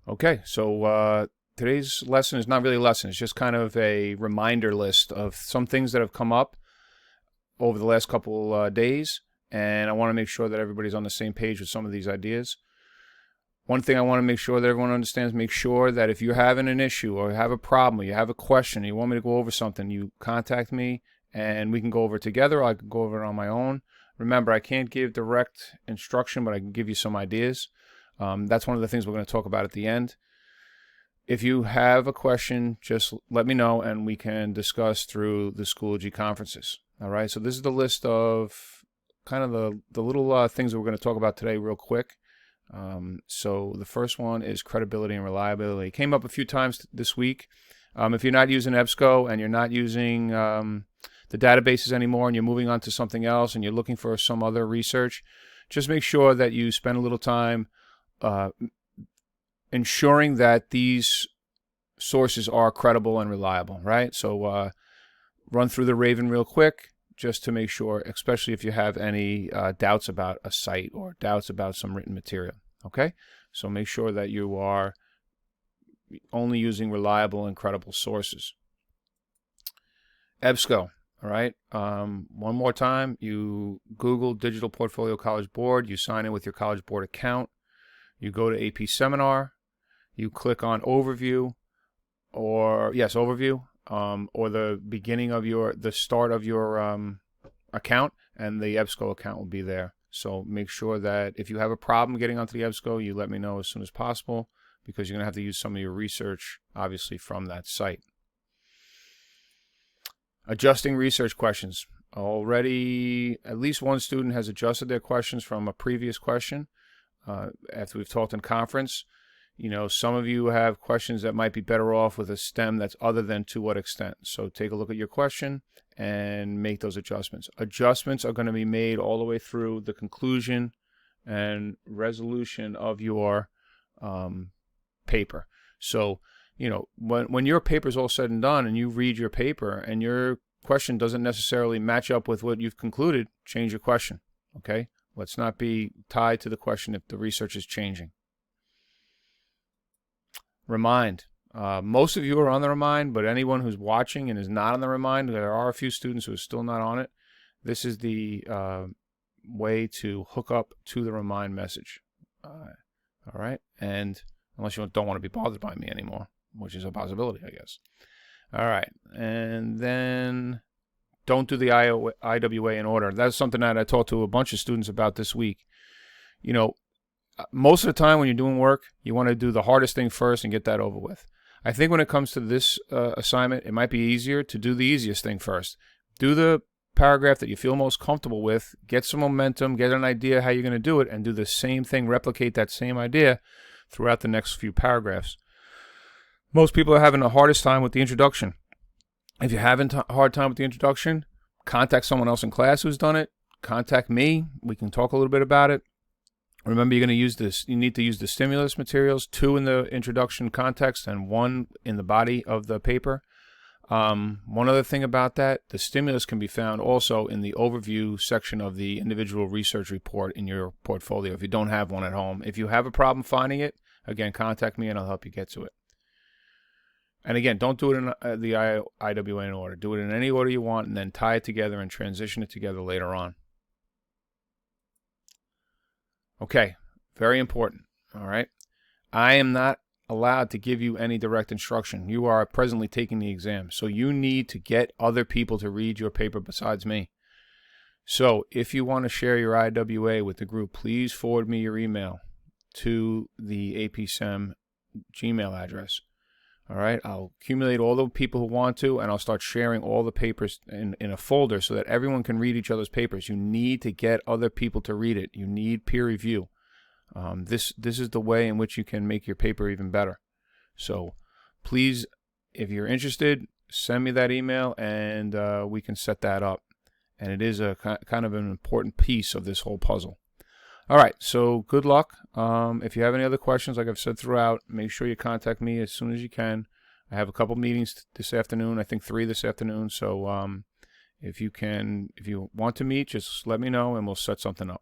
Okay, so today's lesson is not really a lesson. It's just kind of a reminder list of some things that have come up over the last couple days, and I want to make sure that everybody's on the same page with some of these ideas. One thing I want to make sure that everyone understands, make sure that if you're having an issue or have a problem or you have a question, you want me to go over something, you contact me and we can go over it together, or I can go over it on my own. Remember, I can't give direct instruction, but I can give you some ideas. That's one of the things we're going to talk about at the end. If you have a question, just let me know and we can discuss through the Schoology conferences. All right, so this is the list of kind of the little things that we're going to talk about today real quick. So the first one is credibility and reliability. It came up a few times this week. If you're not using EBSCO and you're not using the databases anymore and you're moving on to something else and you're looking for some other research, just make sure that you spend a little time ensuring that these sources are credible and reliable, right? So run through the Raven real quick just to make sure, especially if you have any doubts about a site or doubts about some written material, okay? So make sure that you are only using reliable and credible sources. EBSCO, all right? One more time, you Google Digital Portfolio College Board, you sign in with your College Board account, you go to AP Seminar, you click on Overview, or Overview, or the beginning of the start of your account, and the EBSCO account will be there. So make sure that if you have a problem getting onto the EBSCO, you let me know as soon as possible, because you're going to have to use some of your research, obviously, from that site. Adjusting research questions. Already, at least one student has adjusted their questions from a previous question after we've talked in conference. You know, some of you have questions that might be better off with a stem that's other than to what extent. So take a look at your question and make those adjustments. Adjustments are going to be made all the way through the conclusion and resolution of your paper. So, you know, when your paper is all said and done and you read your paper and your question doesn't necessarily match up with what you've concluded, change your question, okay? Let's not be tied to the question if the research is changing. Remind. Most of you are on the Remind, but anyone who's watching and is not on the Remind, there are a few students who are still not on it. This is the way to hook up to the Remind message. All right, and unless you don't want to be bothered by me anymore, which is a possibility, I guess. All right, and then don't do the IWA in order. That's something that I talked to a bunch of students about this week. You know, most of the time when you're doing work, you want to do the hardest thing first and get that over with. I think when it comes to this assignment, it might be easier to do the easiest thing first. Do the paragraph that you feel most comfortable with, get some momentum, get an idea how you're going to do it, and do the same thing, replicate that same idea throughout the next few paragraphs. Most people are having the hardest time with the introduction. If you're having a hard time with the introduction, contact someone else in class who's done it. Contact me. We can talk a little bit about it. Remember, you're going to use this. You need to use the stimulus materials, 2 in the introduction context and 1 in the body of the paper. One other thing about that, the stimulus can be found also in the overview section of the individual research report in your portfolio if you don't have one at home. If you have a problem finding it, again, contact me and I'll help you get to it. And again, don't do it in the IWA in order. Do it in any order you want and then tie it together and transition it together later on. Okay, very important, all right? I am not allowed to give you any direct instruction. You are presently taking the exam, so you need to get other people to read your paper besides me. So if you want to share your IWA with the group, please forward me your email to the APSEM Gmail address. All right, I'll accumulate all the people who want to, and I'll start sharing all the papers in a folder so that everyone can read each other's papers. You need to get other people to read it. You need peer review. This is the way in which you can make your paper even better. So please, if you're interested, send me that email, and we can set that up. And it is a kind of an important piece of this whole puzzle. All right, so good luck. If you have any other questions, like I've said throughout, make sure you contact me as soon as you can. I have a couple meetings this afternoon, I think 3 this afternoon. So if you want to meet, just let me know and we'll set something up.